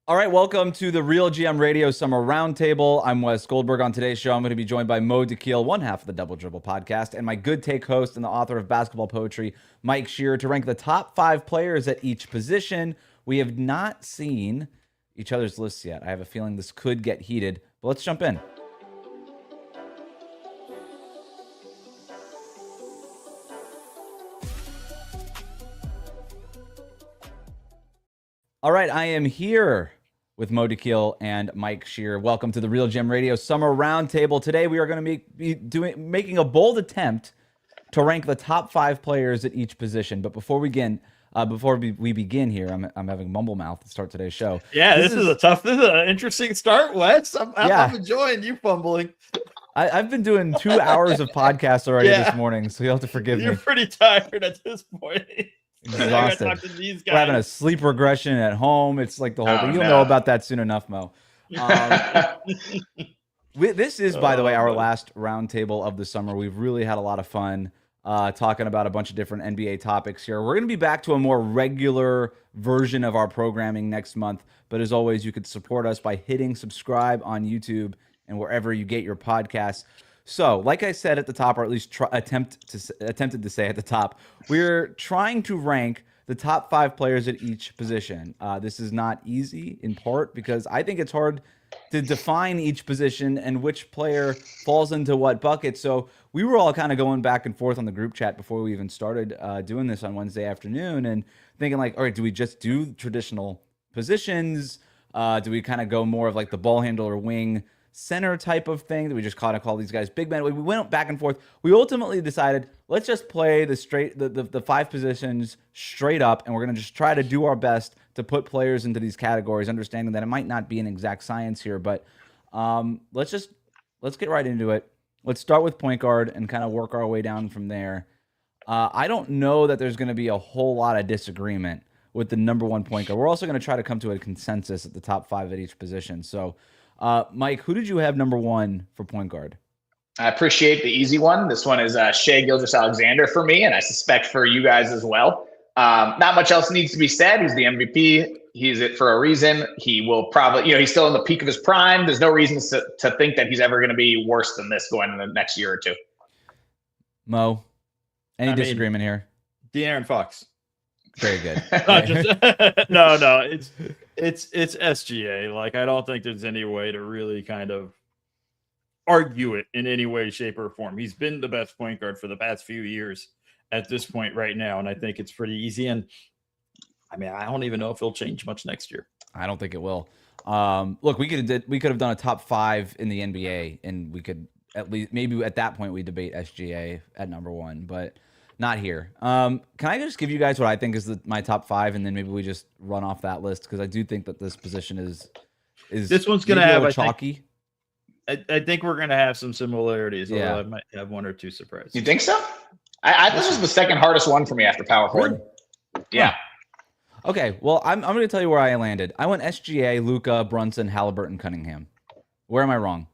All right, welcome to the RealGM Radio Summer Roundtable. I'm Wes Goldberg. On today's show, I'm going to be joined by Mo Dakhil, one half of the Double Dribble podcast, and my good take host and the author of basketball poetry, Mike Shearer, to rank the top 5 players at each position. We have not seen each other's lists yet. I have a feeling this could get heated, but let's jump in. All right, I am here with Mo Dakhil and Mike Shearer. Welcome to the RealGM Radio Summer Roundtable. Today we are going to be making a bold attempt to rank the top 5 players at each position. But before we begin here, I'm having mumble mouth to start today's show. Yeah, this is an interesting start, Wes. I'm enjoying you fumbling. I've been doing 2 hours of podcasts already this morning, so you'll have to forgive me. You're pretty tired at this point. Exhausted. We're having a sleep regression at home. It's like the whole thing. You'll know about that soon enough, Mo. This is, by the way, our last roundtable of the summer. We've really had a lot of fun talking about a bunch of different NBA topics here. We're going to be back to a more regular version of our programming next month. But as always, you could support us by hitting subscribe on YouTube and wherever you get your podcasts. So, like I said at the top, or at least attempted to say at the top, we're trying to rank the top 5 players at each position. This is not easy, in part because I think it's hard to define each position and which player falls into what bucket. So we were all kind of going back and forth on the group chat before we even started doing this on Wednesday afternoon and thinking like, all right, do we just do traditional positions? Do we kind of go more of like the ball handler, wing, center type of thing? That we just kind of call these guys big men? We went back and forth. We ultimately decided, let's just play the 5 positions straight up, and we're going to just try to do our best to put players into these categories, understanding that it might not be an exact science here, but let's get right into it. Let's start with point guard and kind of work our way down from there. I don't know that there's going to be a whole lot of disagreement with the number 1 point guard. We're also going to try to come to a consensus at the top 5 at each position. So Mike, who did you have number 1 for point guard? I appreciate the easy one. This one is Shai Gilgeous-Alexander for me, and I suspect for you guys as well. Not much else needs to be said. He's the MVP. He's it for a reason. He will probably, he's still in the peak of his prime. There's no reason to think that he's ever going to be worse than this going in the next year or two. Mo, any disagreement here? De'Aaron Fox. Very good. No, it's SGA. Like, I don't think there's any way to really kind of argue it in any way, shape, or form. He's been the best point guard for the past few years at this point right now, and I think it's pretty easy. And I mean, I don't even know if he'll change much next year. I don't think it will. Look, we could have done a top 5 in the NBA, and we could at least maybe at that point we debate SGA at number 1, but not here. Can I just give you guys what I think is my top 5, and then maybe we just run off that list, because I do think that this position is this one's going to have chalky. I think we're going to have some similarities. Yeah, I might have 1 or 2 surprises. You think so? This was the second hardest one for me after power forward. Yeah. Okay, well, I'm going to tell you where I landed. I went SGA, Luka, Brunson, Halliburton, Cunningham. Where am I wrong?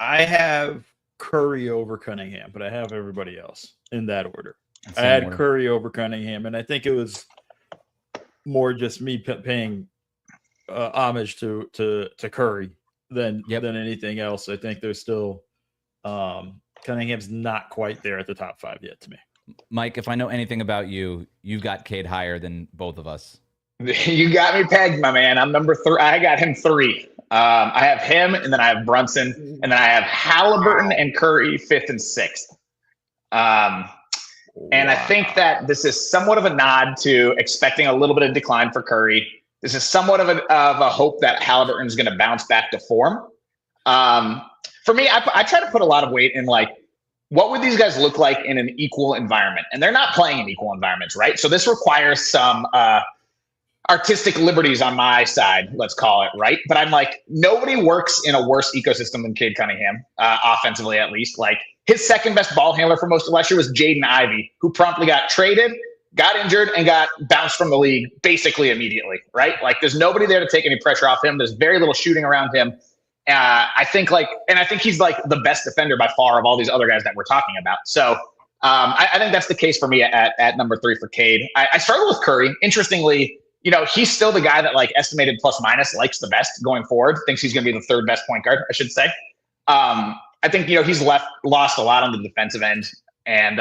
I have Curry over Cunningham, but I have everybody else in that order. I had Curry over Cunningham, and I think it was more just me paying homage to Curry than anything else. I think there's still Cunningham's not quite there at the top 5 yet to me. Mike, if I know anything about you, you've got Cade higher than both of us. You got me pegged, my man. I'm number 3. I got him 3. I have him, and then I have Brunson, and then I have Halliburton and Curry 5th and 6th. And I think that this is somewhat of a nod to expecting a little bit of decline for Curry. This is somewhat of a hope that Halliburton is going to bounce back to form. For me, I try to put a lot of weight in, like, what would these guys look like in an equal environment? And they're not playing in equal environments, right? So this requires some artistic liberties on my side, let's call it, right? But I'm like, nobody works in a worse ecosystem than Cade Cunningham, offensively at least. Like, his second best ball handler for most of last year was Jaden Ivey, who promptly got traded, got injured, and got bounced from the league basically immediately, right? Like, there's nobody there to take any pressure off him. There's very little shooting around him. I think he's like the best defender by far of all these other guys that we're talking about. So I think that's the case for me at number 3 for Cade. I struggle with Curry. Interestingly, he's still the guy that like estimated plus minus likes the best going forward, thinks he's going to be the third best point guard, I should say. I think, he's lost a lot on the defensive end. And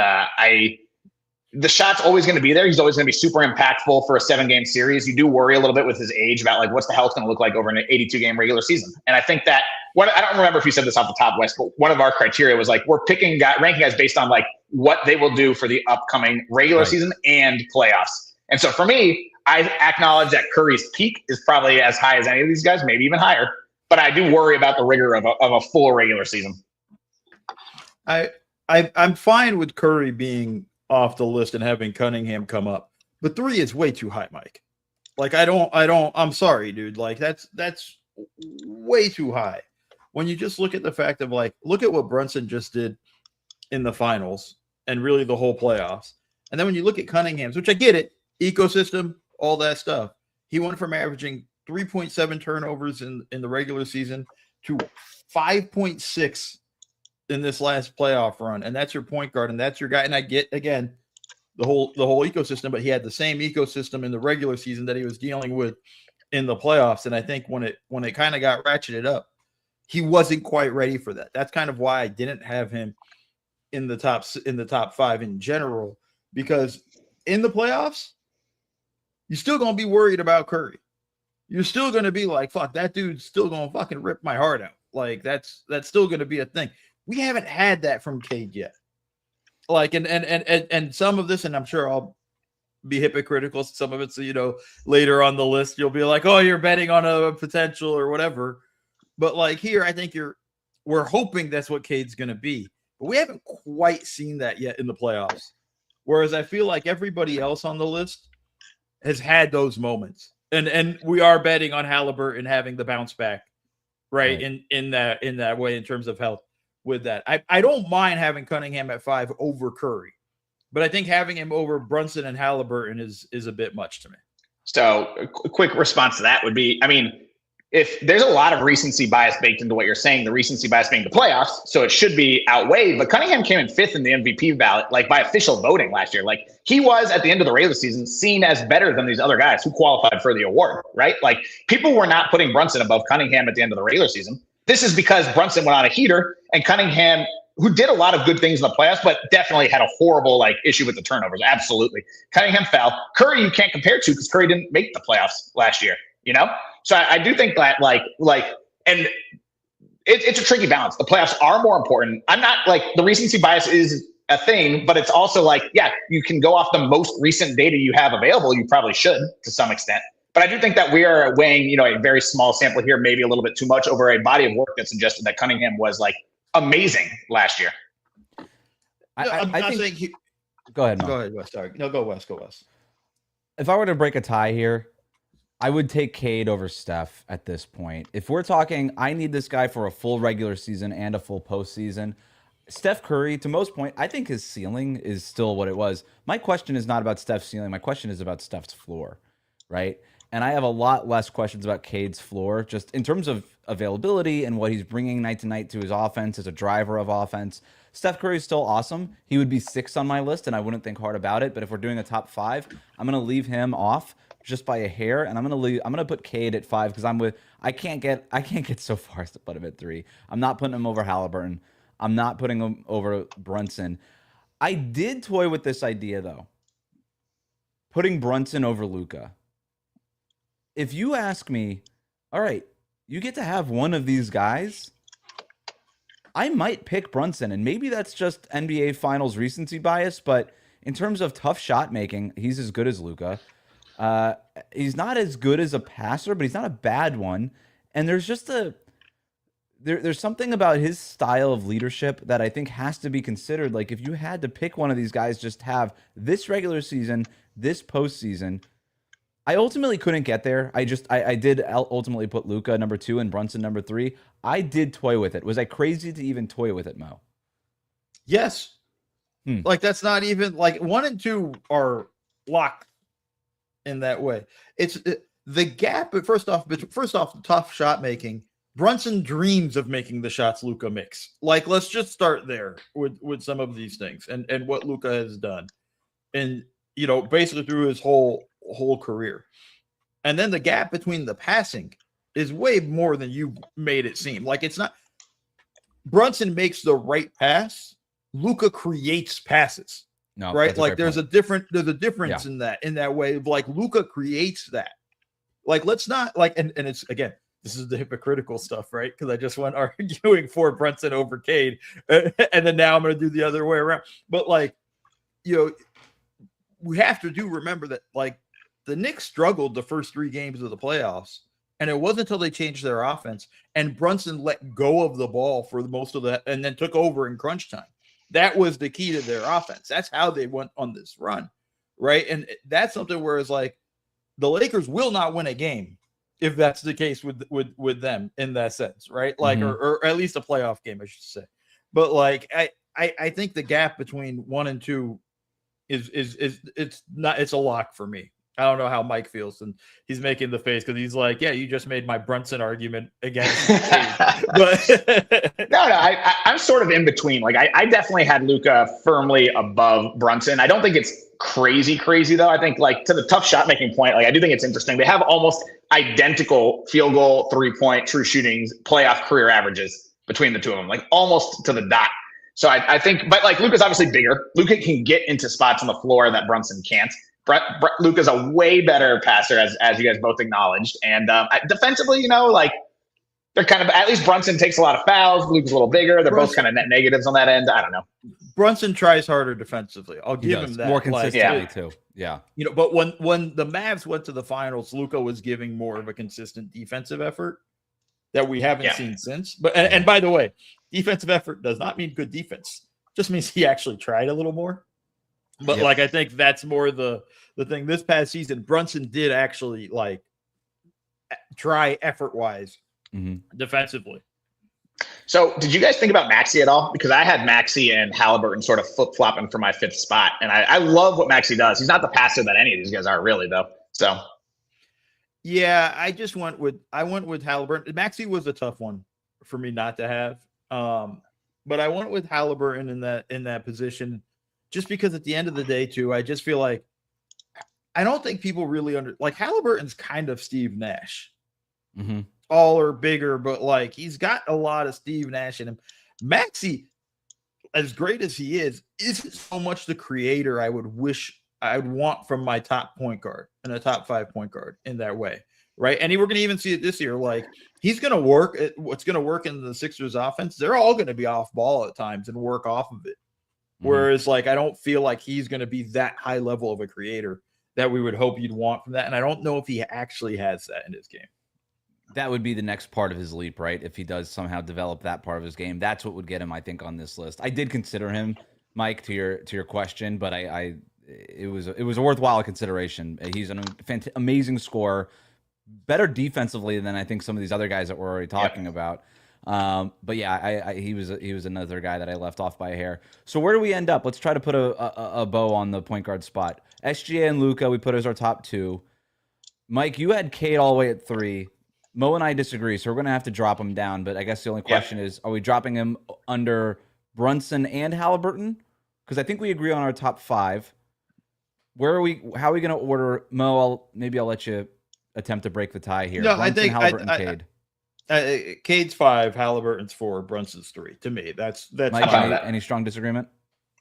the shot's always going to be there. He's always going to be super impactful for a 7-game series. You do worry a little bit with his age about like what's the health going to look like over an 82-game regular season. And I think that I don't remember if you said this off the top, Wes, but one of our criteria was like we're ranking guys based on like what they will do for the upcoming regular season and playoffs. And so for me, I acknowledge that Curry's peak is probably as high as any of these guys, maybe even higher. But I do worry about the rigor of a full regular season. I'm fine with Curry being off the list and having Cunningham come up, but 3 is way too high, Mike. Like I'm sorry, dude. Like that's way too high. When you just look at the fact of like, look at what Brunson just did in the finals and really the whole playoffs. And then when you look at Cunningham's, which I get it, ecosystem, all that stuff, he went from averaging 3.7 turnovers in the regular season to 5.6 in this last playoff run. And that's your point guard. And that's your guy. And I get, again, the whole ecosystem, but he had the same ecosystem in the regular season that he was dealing with in the playoffs. And I think when it kind of got ratcheted up, he wasn't quite ready for that. That's kind of why I didn't have him in the top 5 in general, because in the playoffs, you're still going to be worried about Curry. You're still going to be like, fuck, that dude's still going to fucking rip my heart out. Like that's still going to be a thing. We haven't had that from Cade yet. Like, and some of this, and I'm sure I'll be hypocritical. Some of it's, later on the list, you'll be like, oh, you're betting on a potential or whatever. But like here, I think we're hoping that's what Cade's going to be, but we haven't quite seen that yet in the playoffs. Whereas I feel like everybody else on the list has had those moments. And we are betting on Halliburton having the bounce back, right? In that way, in terms of health with that. I don't mind having Cunningham at 5 over Curry, but I think having him over Brunson and Halliburton is a bit much to me. So a quick response to that would be, if there's a lot of recency bias baked into what you're saying, the recency bias being the playoffs, so it should be outweighed. But Cunningham came in 5th in the MVP ballot, like by official voting last year. Like he was at the end of the regular season seen as better than these other guys who qualified for the award, right? Like people were not putting Brunson above Cunningham at the end of the regular season. This is because Brunson went on a heater and Cunningham, who did a lot of good things in the playoffs, but definitely had a horrible issue with the turnovers. Absolutely. Cunningham fell. Curry you can't compare to because Curry didn't make the playoffs last year, So I do think that and it's a tricky balance. The playoffs are more important. I'm not the recency bias is a thing, but it's also you can go off the most recent data you have available. You probably should to some extent. But I do think that we are weighing, a very small sample here, maybe a little bit too much over a body of work that suggested that Cunningham was amazing last year. I think go ahead, Mo. Go ahead, Wes. Sorry. No, go Wes. Go Wes. If I were to break a tie here, I would take Cade over Steph at this point. If we're talking, I need this guy for a full regular season and a full postseason. Steph Curry, to Mo's point, I think his ceiling is still what it was. My question is not about Steph's ceiling. My question is about Steph's floor, right? And I have a lot less questions about Cade's floor, just in terms of availability and what he's bringing night to night to his offense as a driver of offense. Steph Curry is still awesome. He would be 6th on my list, and I wouldn't think hard about it. But if we're doing a top 5, I'm going to leave him off just by a hair, and I'm gonna put Cade at 5 because I can't get so far as to put him at 3. I'm not putting him over Halliburton. I'm not putting him over Brunson. I did toy with this idea though, putting Brunson over Luka. If you ask me, all right, you get to have one of these guys, I might pick Brunson, and maybe that's just NBA Finals recency bias, but in terms of tough shot making, he's as good as Luka. He's not as good as a passer, but he's not a bad one. And there's just there's something about his style of leadership that I think has to be considered. Like if you had to pick one of these guys, just have this regular season, this postseason. I ultimately couldn't get there. I did ultimately put Luka number 2 and Brunson number 3. I did toy with it. Was I crazy to even toy with it, Mo? Yes. That's not even 1 and 2 are locked in that way. It's the gap. But first off, the tough shot making. Brunson dreams of making the shots Luka makes. Let's just start there with some of these things and what Luka has done, and basically through his whole career. And then the gap between the passing is way more than you made it seem. Like, it's not. Brunson makes the right pass. Luka creates passes. No, right? Like, there's a difference Yeah. in that way of, like, Luka creates that. Like, let's not, like, and it's, again, this is the hypocritical stuff, right? Because I just went arguing for Brunson over Cade, and then now I'm going to do the other way around. But, like, you know, we have to remember that, like, the Knicks struggled the first 3 games of the playoffs, and it wasn't until they changed their offense and Brunson let go of the ball for most of that and then took over in crunch time. That was the key to their offense. That's how they went on this run, right? And that's something where it's like the Lakers will not win a game if that's the case with them in that sense, right? Like, or at least a playoff game, I should say. But, like, I think the gap between 1 and 2 is it's a lock for me. I don't know how Mike feels, and he's making the face because he's like, yeah, you just made my Brunson argument against me. But no, I'm sort of in between. Like, I definitely had Luka firmly above Brunson. I don't think it's crazy though. I think, like, to the tough shot making point, like, I do think it's interesting. They have almost identical field goal, 3-point, true shootings, playoff career averages between the two of them, like almost to the dot. So I think, but, like, Luka's obviously bigger. Luka can get into spots on the floor that Brunson can't. Luka's a way better passer, as you guys both acknowledged. And defensively, you know, like, they're kind of, at least Brunson takes a lot of fouls. Luka's a little bigger. They're both kind of net negatives on that end. I don't know. Brunson tries harder defensively. I'll give him that. More consistently, too. Yeah. You know, but when the Mavs went to the finals, Luka was giving more of a consistent defensive effort that we haven't seen since. But and by the way, defensive effort does not mean good defense. Just means he actually tried a little more. But like, I think that's more the thing. This past season, Brunson did actually, like, try effort-wise defensively. So did you guys think about Maxey at all? Because I had Maxey and Halliburton sort of flip-flopping for my 5th spot. And I love what Maxey does. He's not the passer that any of these guys are, really, though. So yeah, I went with Halliburton. Maxey was a tough one for me not to have. But I went with Halliburton in that position. Just because at the end of the day, too, I just feel like I don't think people really like Halliburton's kind of Steve Nash. Taller, bigger, but, like, he's got a lot of Steve Nash in him. Maxey, as great as he isn't so much the creator I would wish I'd want from my top point guard and a top 5 point guard in that way, right? And we're going to even see it this year. Like, he's going to work at what's going to work in the Sixers offense. They're all going to be off ball at times and work off of it. Whereas, like, I don't feel like he's going to be that high level of a creator that we would hope you'd want from that. And I don't know if he actually has that in his game. That would be the next part of his leap, right? If he does somehow develop that part of his game, that's what would get him, I think, on this list. I did consider him, Mike, to your question, but it was a worthwhile consideration. He's an amazing scorer, better defensively than I think some of these other guys that we're already talking about. But yeah, he was another guy that I left off by a hair. So where do we end up? Let's try to put a bow on the point guard spot. SGA and Luka, we put as our top 2. Mike, you had Cade all the way at 3. Mo and I disagree, so we're going to have to drop him down. But I guess the only question is, are we dropping him under Brunson and Halliburton? Because I think we agree on our top 5. How are we going to order? Mo, I'll let you attempt to break the tie here. No, Brunson, I think Halliburton, Cade. Cade's 5, Halliburton's 4, Brunson's 3. To me, that's Mike, any strong disagreement?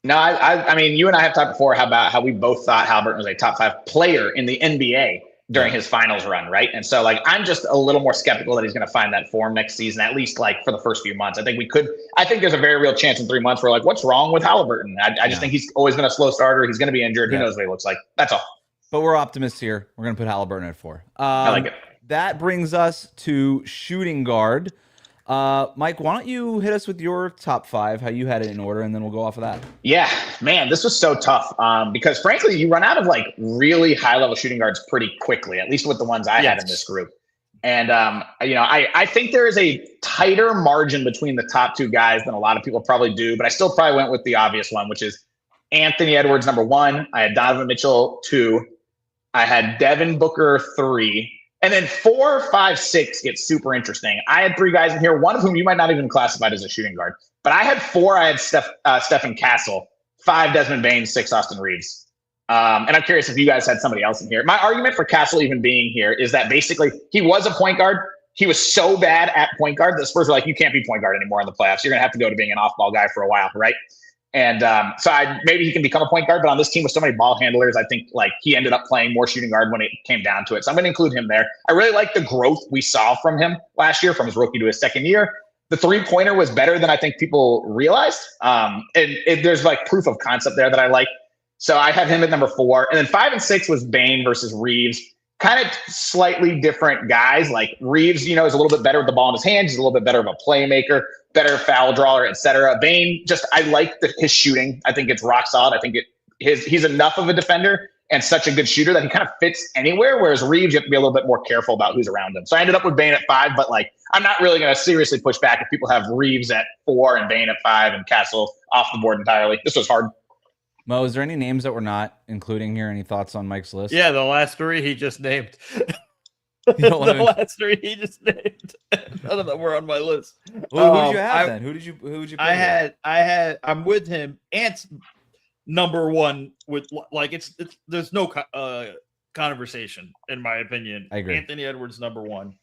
No, I mean, you and I have talked before about how we both thought Halliburton was a top 5 player in the NBA during his finals run, right? And so, like, I'm just a little more skeptical that he's going to find that form next season, at least, like, for the first few months. I think there's a very real chance in 3 months we're like, what's wrong with Halliburton? I just think he's always been a slow starter. He's going to be injured. Who knows what he looks like? That's all. But we're optimists here. We're going to put Halliburton at 4. I like it. That brings us to shooting guard. Mike, why don't you hit us with your top 5, how you had it in order, and then we'll go off of that. Yeah, man, this was so tough because, frankly, you run out of, like, really high-level shooting guards pretty quickly, at least with the ones I had in this group. And, I think there is a tighter margin between the top 2 guys than a lot of people probably do, but I still probably went with the obvious one, which is Anthony Edwards, number 1. I had Donovan Mitchell, 2. I had Devin Booker, 3. And then 4, 5, 6 gets super interesting. I had 3 guys in here, one of whom you might not even classify as a shooting guard. But I had 4. I had Stephen Castle, 5 Desmond Bain, 6 Austin Reeves. And I'm curious if you guys had somebody else in here. My argument for Castle even being here is that basically he was a point guard. He was so bad at point guard that the Spurs were like, you can't be point guard anymore in the playoffs. You're going to have to go to being an off-ball guy for a while, right? And so maybe he can become a point guard, but on this team with so many ball handlers, I think like he ended up playing more shooting guard when it came down to it. So I'm going to include him there. I really like the growth we saw from him last year, from his rookie to his second year. The three-pointer was better than I think people realized. There's like proof of concept there that I like. So I have him at number 4. And then 5 and 6 was Bane versus Reeves. Kind of slightly different guys. Like Reeves, is a little bit better with the ball in his hands. He's a little bit better of a playmaker, better foul drawer, etc. Bane, I like his shooting. I think it's rock solid. I think he's enough of a defender and such a good shooter that he kind of fits anywhere. Whereas Reeves, you have to be a little bit more careful about who's around him. So I ended up with Bane at 5, but like I'm not really going to seriously push back if people have Reeves at 4 and Bane at 5 and Castle off the board entirely. This was hard. Mo, is there any names that we're not including here? Any thoughts on Mike's list? Yeah, the last 3 he just named. Last 3 he just named. None of them were on my list. Well, who did you have then? Who did you pick? I'm with him. Ant's number 1 with like there's no conversation in my opinion. I agree. Anthony Edwards number 1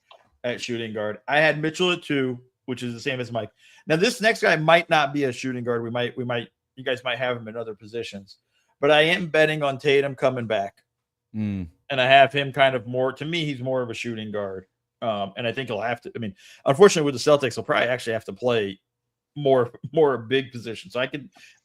at shooting guard. I had Mitchell at 2, which is the same as Mike. Now this next guy might not be a shooting guard. We might you guys might have him in other positions, but I am betting on Tatum coming back. And I have him kind of more, to me, he's more of a shooting guard. And I think he'll have to, unfortunately with the Celtics, he'll probably actually have to play more big positions. So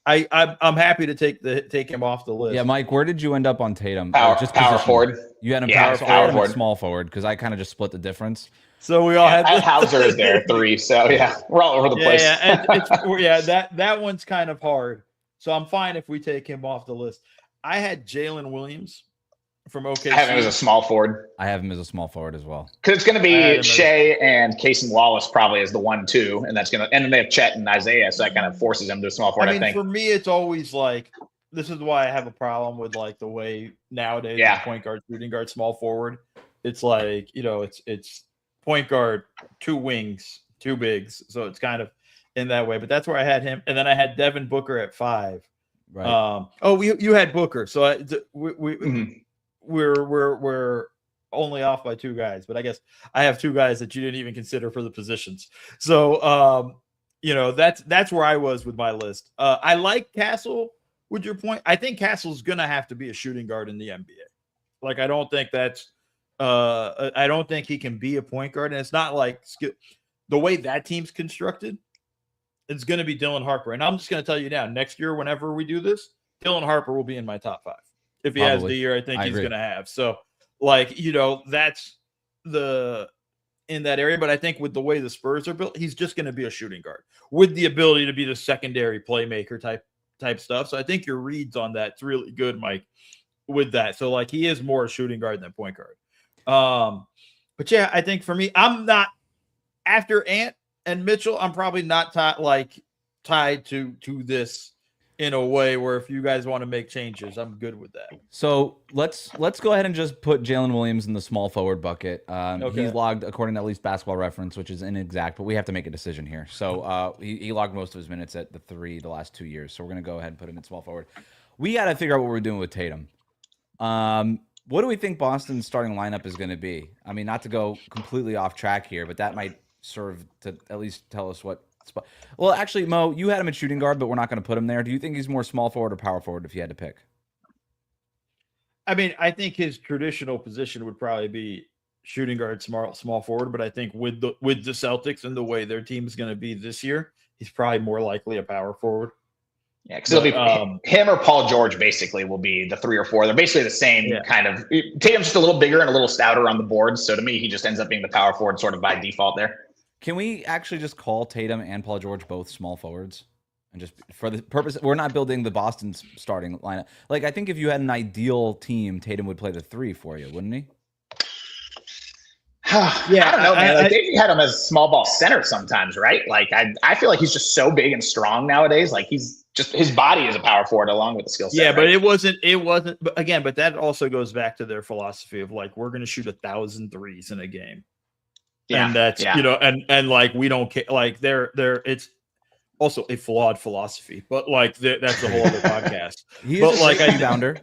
I'm happy to take him off the list. Yeah, Mike, where did you end up on Tatum? Power forward. You had him power forward. Small forward because I kind of just split the difference. So we all had Hauser is there at 3. So yeah, we're all over the place. That one's kind of hard. So I'm fine if we take him off the list. I had Jalen Williams from OKC. I have him as a small forward. I have him as a small forward as well. Because it's going to be Shea and Casey Wallace probably as the 1-2, and then they have Chet and Isaiah, so that kind of forces him to a small forward. I think for me, it's always like this is why I have a problem with like the way nowadays point guard, shooting guard, small forward. It's like it's point guard, 2 wings, 2 bigs, so it's kind of in that way. But that's where I had him, and then I had Devin Booker at 5. Right. You had Booker, so we're only off by 2 guys, but I guess I have 2 guys that you didn't even consider for the positions. So that's where I was with my list. I like Castle with your point. I think Castle's gonna have to be a shooting guard in the NBA. Like I don't think he can be a point guard, and it's not like the way that team's constructed. It's going to be Dylan Harper. And I'm just going to tell you now, next year, whenever we do this, Dylan Harper will be in my top 5. If he has the year I think he's going to have. So, that's in that area. But I think with the way the Spurs are built, he's just going to be a shooting guard with the ability to be the secondary playmaker type stuff. So I think your reads on that's really good, Mike, with that. So, he is more a shooting guard than point guard. But, yeah, I think for me, I'm not – after Ant and Mitchell, I'm probably not tied to this in a way where if you guys want to make changes, I'm good with that. So let's go ahead and just put Jalen Williams in the small forward bucket. Okay. He's logged, according to at least Basketball Reference, which is inexact, but we have to make a decision here. So he logged most of his minutes at the last 2 years. So we're going to go ahead and put him in small forward. We got to figure out what we're doing with Tatum. What do we think Boston's starting lineup is going to be? Not to go completely off track here, but that might serve to at least tell us what spot. Well, actually, Mo, you had him at shooting guard, but we're not going to put him there. Do you think he's more small forward or power forward if you had to pick? I think his traditional position would probably be shooting guard, small forward. But I think with the Celtics and the way their team is going to be this year, he's probably more likely a power forward. Yeah, because it'll be him or Paul George basically will be the 3 or 4. They're basically the same kind of. Tatum's just a little bigger and a little stouter on the board. So to me, he just ends up being the power forward sort of by default there. Can we actually just call Tatum and Paul George both small forwards? And just for the purpose, we're not building the Boston starting lineup. I think if you had an ideal team, Tatum would play the 3 for you, wouldn't he? Yeah, I don't know, man. They had him as small ball center sometimes, right? I feel like he's just so big and strong nowadays. He's just his body is a power forward along with the skill set. Yeah, but it wasn't. But again, but that also goes back to their philosophy of we're going to shoot 1,000 threes in a game. Yeah, and that's and we don't care. It's also a flawed philosophy, but that's a whole other podcast. He's a rebounder.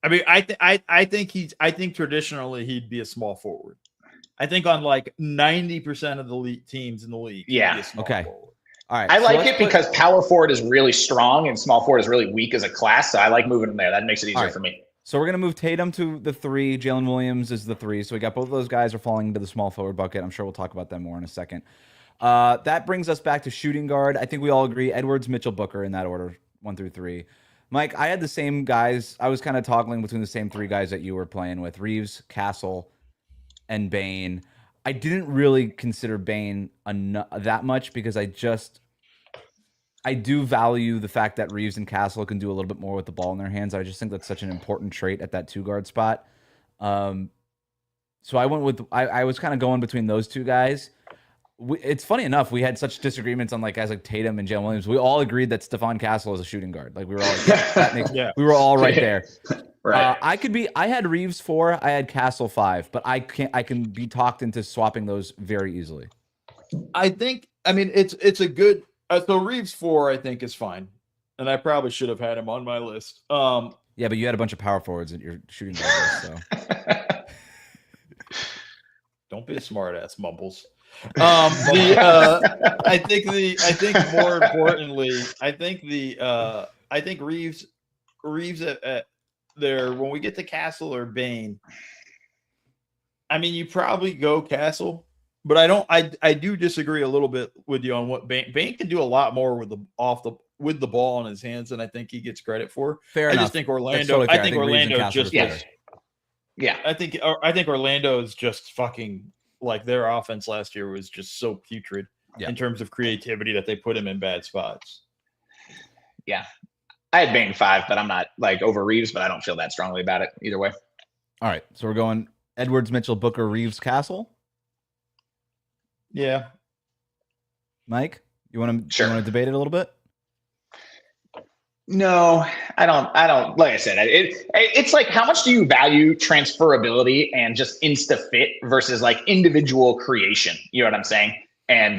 I mean, I think traditionally he'd be a small forward. I think on like 90% of the teams in the league, he'd be a small forward. All right. I like it because power forward is really strong and small forward is really weak as a class. So I like moving him there. That makes it easier for me. So we're going to move Tatum to the 3. Jalen Williams is the 3. So we got both of those guys are falling into the small forward bucket. I'm sure we'll talk about them more in a second. That brings us back to shooting guard. I think we all agree Edwards, Mitchell, Booker in that order, 1 through 3. Mike, I had the same guys. I was kind of toggling between the same 3 guys that you were playing with, Reeves, Castle, and Bane. I didn't really consider Bane that much because I do value the fact that Reeves and Castle can do a little bit more with the ball in their hands. I just think that's such an important trait at that 2-guard spot. So I went with I was kind of going between those 2 guys. It's funny enough, we had such disagreements on guys like Tatum and Jalen Williams. We all agreed that Stephon Castle is a shooting guard. Like we were all we were all right there. Right. I had Reeves 4, I had Castle 5, but I can be talked into swapping those very easily. It's a good so Reeves 4 I think is fine. And I probably should have had him on my list. Yeah, but you had a bunch of power forwards at your shooting guard list, so don't be a smart ass, Mumbles. I think more importantly, I think Reeves at there when we get to Castle or Bane. I mean, you probably go Castle, but I do disagree a little bit with you on what Bane can do a lot more with the ball in his hands than I think he gets credit for. Fair enough. I just think Orlando. I think Orlando just yeah. I think Orlando is just fucking. Like their offense last year was just so putrid in terms of creativity that they put him in bad spots. Yeah. I had Bane 5, but I'm not over Reeves, but I don't feel that strongly about it either way. All right. So we're going Edwards, Mitchell, Booker, Reeves, Castle. Yeah. Mike, you want to debate it a little bit? No, I don't. Like I said, it's like how much do you value transferability and just insta fit versus individual creation? You know what I'm saying? And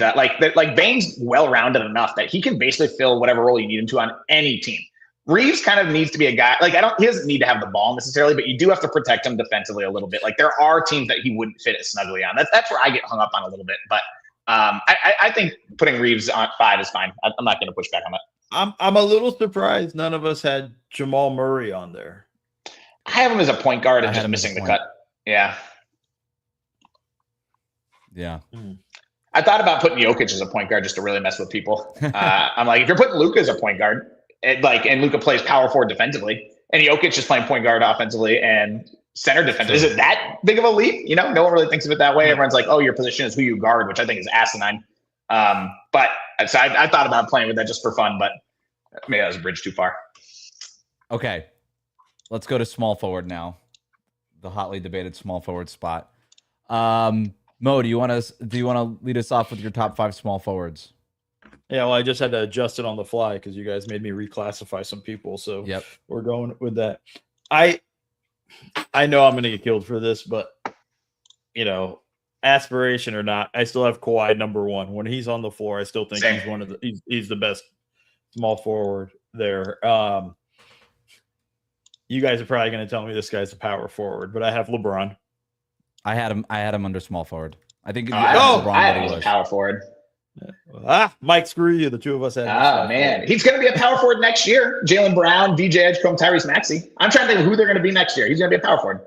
Bane's well rounded enough that he can basically fill whatever role you need him to on any team. Reeves kind of needs to be a guy he doesn't need to have the ball necessarily, but you do have to protect him defensively a little bit. There are teams that he wouldn't fit as snugly on. That's where I get hung up on a little bit. But I think putting Reeves on 5 is fine. I'm not going to push back on that. I'm a little surprised none of us had Jamal Murray on there. I have him as a point guard and just missing the cut. Yeah. Yeah. I thought about putting Jokic as a point guard just to really mess with people. I'm like, if you're putting Luka as a point guard, and Luka plays power forward defensively, and Jokic is playing point guard offensively and center defensively, is it that big of a leap? No one really thinks of it that way. Everyone's like, oh, your position is who you guard, which I think is asinine. But so I thought about playing with that just for fun, but maybe that was a bridge too far. Okay, let's go to small forward now. The hotly debated small forward spot. Mo, do you want to lead us off with your top 5 small forwards? Yeah, well, I just had to adjust it on the fly because you guys made me reclassify some people. So we're going with that. I know I'm going to get killed for this, but aspiration or not, I still have Kawhi number 1. When he's on the floor, I still think he's the best small forward there. You guys are probably going to tell me this guy's a power forward, but I have LeBron. I had him under small forward. I think I had him as a power forward. Mike, screw you. The 2 of us had. Oh man, he's going to be a power forward next year. Jaylen Brown, DJ Edgecombe, Tyrese Maxey. I'm trying to think of who they're going to be next year. He's going to be a power forward.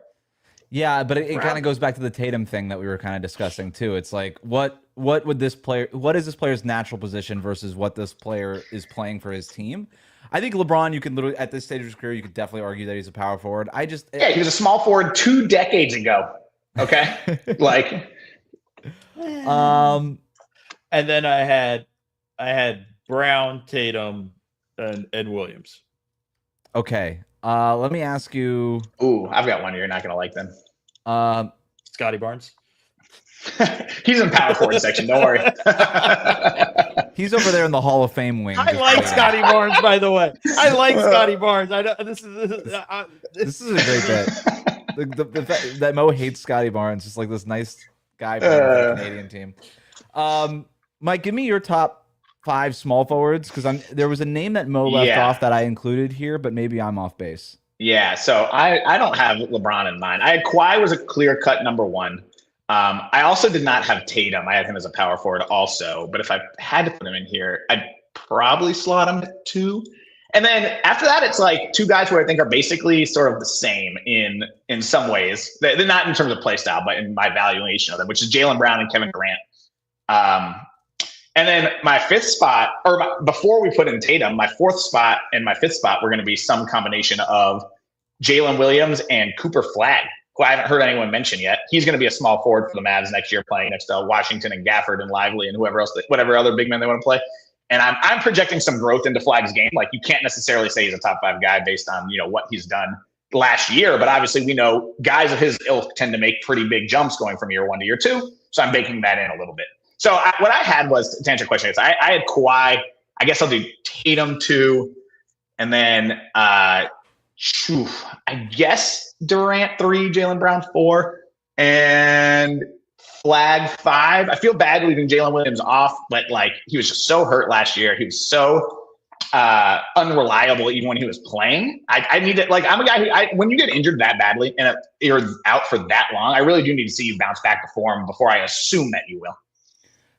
Yeah, but it kind of goes back to the Tatum thing that we were kind of discussing too. It's like, what is this player's natural position versus what this player is playing for his team? I think LeBron, you can literally, at this stage of his career, you could definitely argue that he's a power forward. He was a small forward 2 decades ago. Okay. And then I had Brown, Tatum, and Williams. Okay. Let me ask you. Ooh, I've got one you're not going to like then. Scotty Barnes. He's in power forward section. Don't worry. He's over there in the Hall of Fame wing. I like Scotty Barnes, by the way. I like Scotty Barnes. I know this is a great bit. The fact that Mo hates Scotty Barnes, just like this nice guy from the Canadian team. Mike, give me your top 5 small forwards because there was a name that Mo left off that I included here, but maybe I'm off base. Yeah, so I don't have LeBron in mind. I had Kawhi was a clear-cut number one. I also did not have Tatum. I had him as a power forward also. But if I had to put him in here, I'd probably slot him at 2. And then after that, it's like 2 guys who I think are basically sort of the same in some ways. They're not in terms of play style, but in my valuation of them, which is Jaylen Brown and Kevin Durant. And then my 5th spot, before we put in Tatum, my 4th spot and my 5th spot were going to be some combination of Jalen Williams and Cooper Flagg, who I haven't heard anyone mention yet. He's going to be a small forward for the Mavs next year, playing next to Washington and Gafford and Lively and whoever else, whatever other big men they want to play. And I'm projecting some growth into Flagg's game. Like, you can't necessarily say he's a top 5 guy based on, what he's done last year. But obviously we know guys of his ilk tend to make pretty big jumps going from year 1 to year 2. So I'm baking that in a little bit. So what I had was, to answer your question, I had Kawhi. I guess I'll do Tatum 2. And then I guess Durant 3, Jaylen Brown 4, and Flagg 5. I feel bad leaving Jalen Williams off, but like, he was just so hurt last year. He was so unreliable even when he was playing. I need to, like, I'm a guy who, when you get injured that badly and you're out for that long, I really do need to see you bounce back to form before I assume that you will.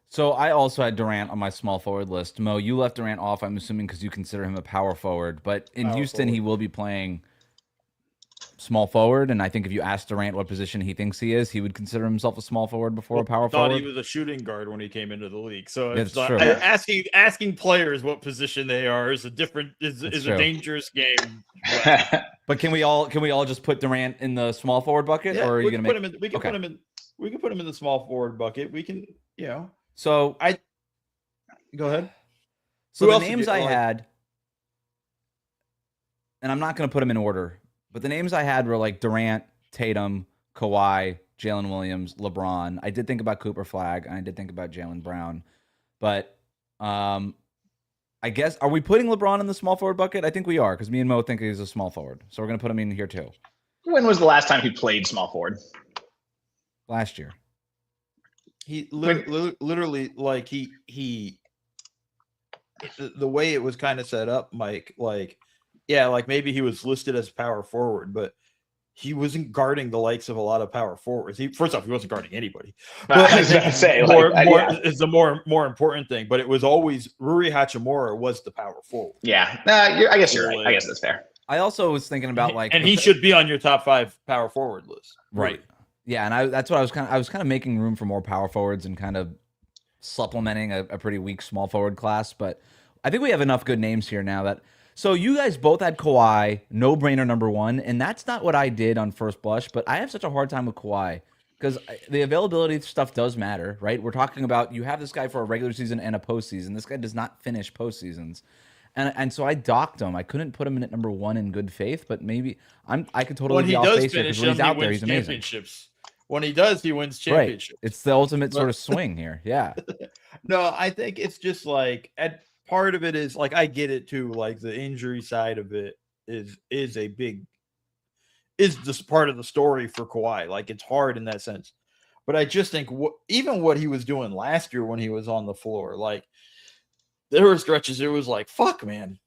So I also had Durant on my small forward list. Mo, you left Durant off, I'm assuming, because you consider him a power forward. But in Houston, he will be playing small forward. And I think if you ask Durant what position he thinks he is, he would consider himself a small forward before a power forward. I thought he was a shooting guard when he came into the league. So Yeah, it's not, asking players what position they are is a dangerous game. But can we all just put Durant in the small forward bucket, or are you going to make? We can put him in the small forward bucket. We can, So go ahead. So the names I had, and I'm not going to put them in order, but the names I had were like Durant, Tatum, Kawhi, Jalen Williams, LeBron. I did think about Cooper Flagg, and I did think about Jaylen Brown, but I guess, are we putting LeBron in the small forward bucket? I think we are, because me and Mo think he's a small forward, so we're going to put him in here too. When was the last time he played small forward? Last year. He literally, like, he the way it was kind of set up, Mike, like, yeah, like maybe he was listed as power forward, but he wasn't guarding the likes of a lot of power forwards. First off, he wasn't guarding anybody. But I was going to say, is the more important thing. But it was always Rui Hachimura was the power forward. Yeah, I guess you're right. I guess that's fair. I also was thinking about and he should be on your top 5 power forward list, right? Yeah, and that's what I was kind of making room for more power forwards and kind of supplementing a pretty weak small forward class. But I think we have enough good names here now that. So you guys both had Kawhi, no-brainer number 1, and that's not what I did on first blush, but I have such a hard time with Kawhi because the availability stuff does matter, right? We're talking about you have this guy for a regular season and a postseason. This guy does not finish postseasons. And so I docked him. I couldn't put him in at number 1 in good faith, but maybe I could totally be off base here because when he's out there, he's amazing. When he does, he wins championships. Right. It's the ultimate sort of swing here. Yeah. No, I think it's just like part of it is like, I get it too. Like the injury side of it is this part of the story for Kawhi. Like it's hard in that sense. But I just think even what he was doing last year when he was on the floor, like there were stretches it was like, fuck, man,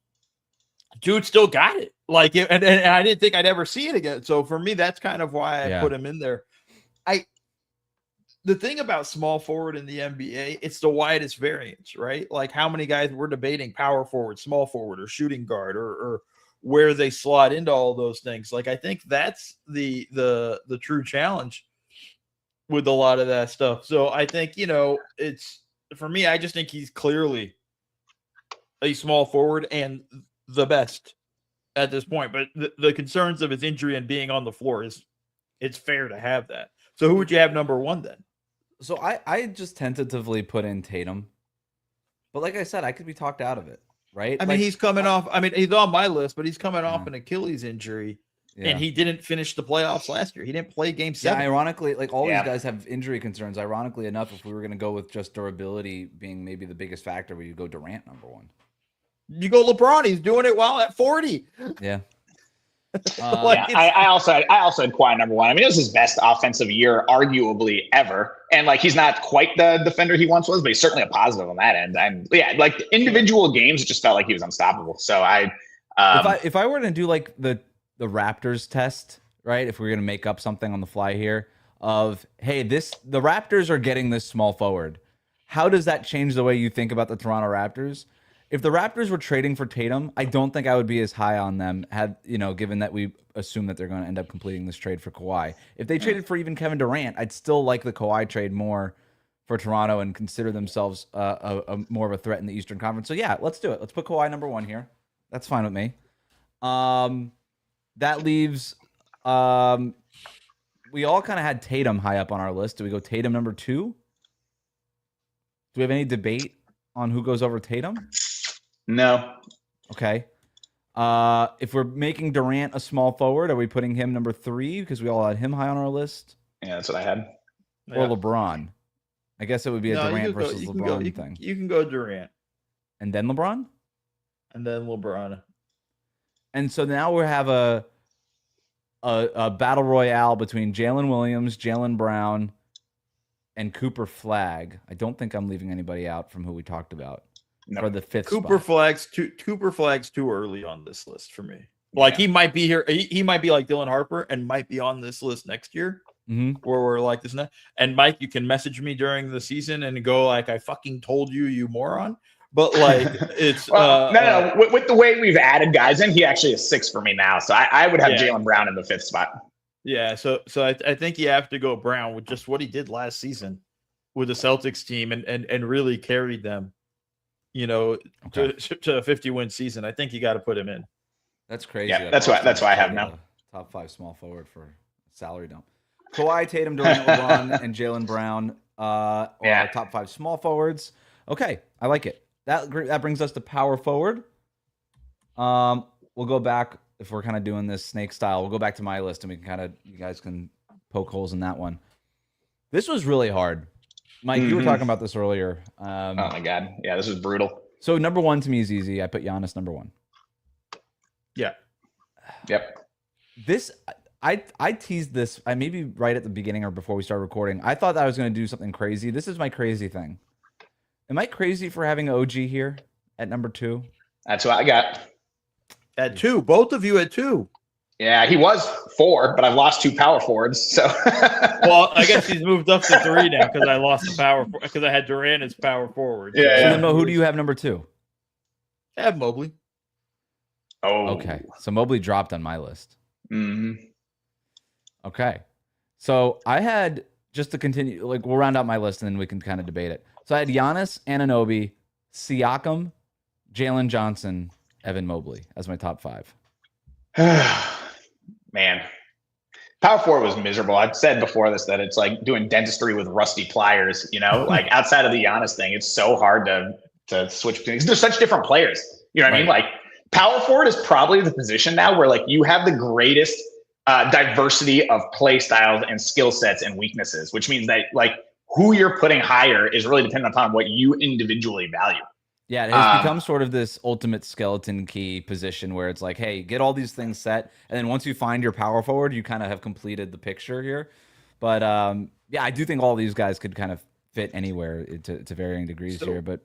dude still got it. Like, and I didn't think I'd ever see it again. So for me, that's kind of why I put him in there. The thing about small forward in the NBA, it's the widest variance, right? Like how many guys we're debating power forward, small forward, or shooting guard, or where they slot into all those things. Like I think that's the true challenge with a lot of that stuff. So I think, it's for me, I just think he's clearly a small forward and the best at this point. But the concerns of his injury and being on the floor it's fair to have that. So who would you have number 1 then? So I just tentatively put in Tatum. But like I said, I could be talked out of it, right? I mean, he's coming off. I mean, he's on my list, but he's coming off an Achilles injury. Yeah. And he didn't finish the playoffs last year. He didn't play game 7. Yeah, ironically, like all these guys have injury concerns. Ironically enough, if we were going to go with just durability being maybe the biggest factor, we would go Durant number 1. You go LeBron. He's doing it while at 40. Yeah. I also had Kawhi number 1. I mean, it was his best offensive year, arguably ever. And like, he's not quite the defender he once was, but he's certainly a positive on that end. And yeah, like individual games, it just felt like he was unstoppable. So if I were to do like the the Raptors test, right? If we're going to make up something on the fly here of, hey, the Raptors are getting this small forward. How does that change the way you think about the Toronto Raptors? If the Raptors were trading for Tatum, I don't think I would be as high on them, given that we assume that they're going to end up completing this trade for Kawhi. If they traded for even Kevin Durant, I'd still like the Kawhi trade more for Toronto and consider themselves a more of a threat in the Eastern Conference. So yeah, let's do it. Let's put Kawhi number 1 here. That's fine with me. That leaves we all kind of had Tatum high up on our list. Do we go Tatum number 2? Do we have any debate on who goes over Tatum? No. Okay. If we're making Durant a small forward, are we putting him number 3 because we all had him high on our list? Yeah, that's what I had. Or LeBron? I guess it would be a Durant versus LeBron thing. You can go Durant. And then LeBron? And then LeBron. And so now we have a battle royale between Jalen Williams, Jaylen Brown, and Cooper Flagg. I don't think I'm leaving anybody out from who we talked about for the 5th spot. Cooper Flagg's too early on this list for me. Like he might be here. He might be like Dylan Harper and might be on this list next year. Where we're like this. And Mike, you can message me during the season and go like, I fucking told you, you moron. But like it's no. With the way we've added guys in, he actually is 6 for me now. So I would have Jaylen Brown in the 5th spot. Yeah, so I think you have to go Brown with just what he did last season with the Celtics team and really carried them, to a 50-win season. I think you got to put him in. That's crazy. Yeah, that's why I have now. Top 5 small forward for salary dump. Kawhi, Tatum, Durant, LeBron, and Jaylen Brown are our top 5 small forwards. Okay, I like it. That brings us to power forward. We'll go back, if we're kind of doing this snake style, we'll go back to my list and you guys can poke holes in that one. This was really hard. Mike, you were talking about this earlier. Oh my God. Yeah, this was brutal. So number 1 to me is easy. I put Giannis number 1. Yeah. Yep. This, I teased this, maybe right at the beginning or before we started recording. I thought that I was going to do something crazy. This is my crazy thing. Am I crazy for having OG here at number 2? That's what I got. At 2. Both of you at 2. Yeah, he was 4, but I've lost 2 power forwards. So, well, I guess he's moved up to 3 now because I lost the power because I had Durant as power forward. Yeah. So who do you have number 2? I have Mobley. Oh, okay. So Mobley dropped on my list. Mm-hmm. Okay. So I had, just to continue, like we'll round out my list and then we can kind of debate it. So I had Giannis, Anunoby, Siakam, Jalen Johnson, Evan Mobley as my top 5. Man, power forward was miserable. I've said before this that it's like doing dentistry with rusty pliers. Like outside of the Giannis thing, it's so hard to switch between. Because they're such different players. You know what I mean? Like power forward is probably the position now where like you have the greatest diversity of play styles and skill sets and weaknesses, which means that like who you're putting higher is really dependent upon what you individually value. Yeah, it has become sort of this ultimate skeleton key position where it's like, hey, get all these things set, and then once you find your power forward, you kind of have completed the picture here. But yeah, I do think all these guys could kind of fit anywhere to varying degrees here. But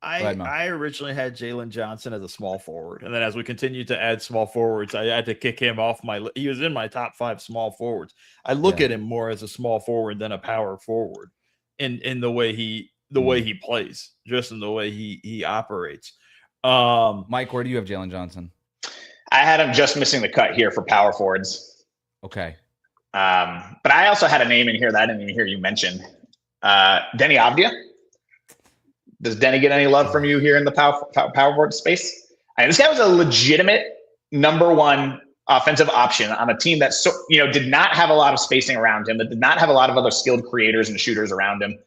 I originally had Jalen Johnson as a small forward, and then as we continued to add small forwards, I had to kick him off my list. He was in my top 5 small forwards. I look at him more as a small forward than a power forward in the way he plays, just in the way he operates. Mike, where do you have Jalen Johnson? I had him just missing the cut here for power forwards. Okay. But I also had a name in here that I didn't even hear you mention. Denny Avdia. Does Denny get any love from you here in the power forward space? This guy was a legitimate number 1 offensive option on a team that did not have a lot of spacing around him, that did not have a lot of other skilled creators and shooters around him.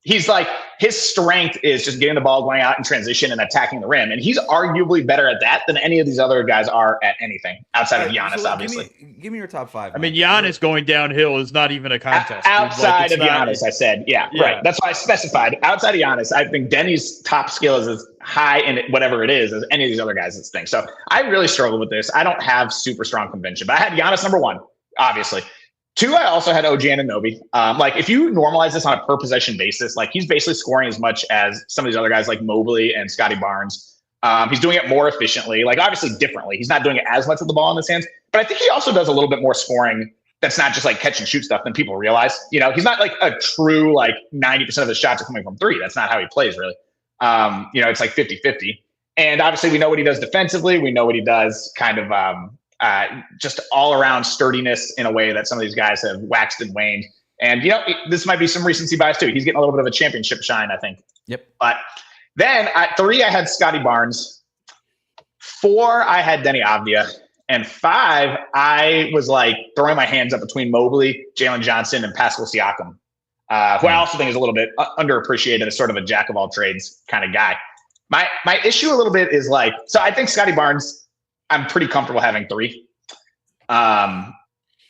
He's like, his strength is just getting the ball going out in transition and attacking the rim. And he's arguably better at that than any of these other guys are at anything outside of Giannis, obviously. Give me your top 5. I mean, Giannis going downhill is not even a contest. Outside of Giannis, I said. Yeah, right. That's why I specified. Outside of Giannis, I think Denny's top skill is as high in whatever it is as any of these other guys' thing. So I really struggle with this. I don't have super strong conviction, but I had Giannis number 1, obviously. 2, I also had OG Anunoby. Like if you normalize this on a per possession basis, like he's basically scoring as much as some of these other guys like Mobley and Scotty Barnes. He's doing it more efficiently, like obviously differently. He's not doing it as much with the ball in his hands, but I think he also does a little bit more scoring that's not just like catch and shoot stuff than people realize. You know, he's not like a true, like 90% of his shots are coming from three. That's not how he plays really. You know, it's like 50-50. And obviously we know what he does defensively. We know what he does kind of just all around sturdiness in a way that some of these guys have waxed and waned. And, you know, this might be some recency bias too. He's getting a little bit of a championship shine, I think. Yep. But then at 3, I had Scotty Barnes. 4, I had Denny Avdia. And 5, I was like throwing my hands up between Mobley, Jalen Johnson, and Pascal Siakam, who I also think is a little bit underappreciated as sort of a jack of all trades kind of guy. My issue a little bit is like, so I think Scotty Barnes, I'm pretty comfortable having 3.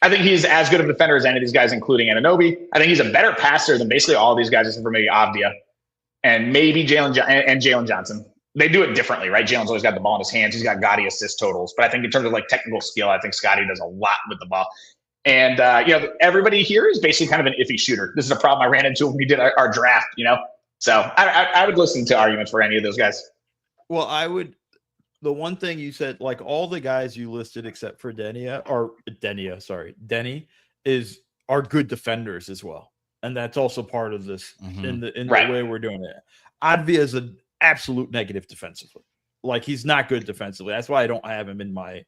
I think he's as good of a defender as any of these guys, including Anunoby. I think he's a better passer than basically all of these guys, except for maybe Avdia and maybe Jalen Johnson. They do it differently, right? Jalen's always got the ball in his hands. He's got gaudy assist totals. But I think in terms of like technical skill, I think Scotty does a lot with the ball. And, you know, everybody here is basically kind of an iffy shooter. This is a problem I ran into when we did our draft, you know? So I would listen to arguments for any of those guys. Well, I would. The one thing you said, like all the guys you listed except for Denny are good defenders as well. And that's also part of this in the way we're doing it. Advia is an absolute negative defensively. Like he's not good defensively. That's why I don't have him in my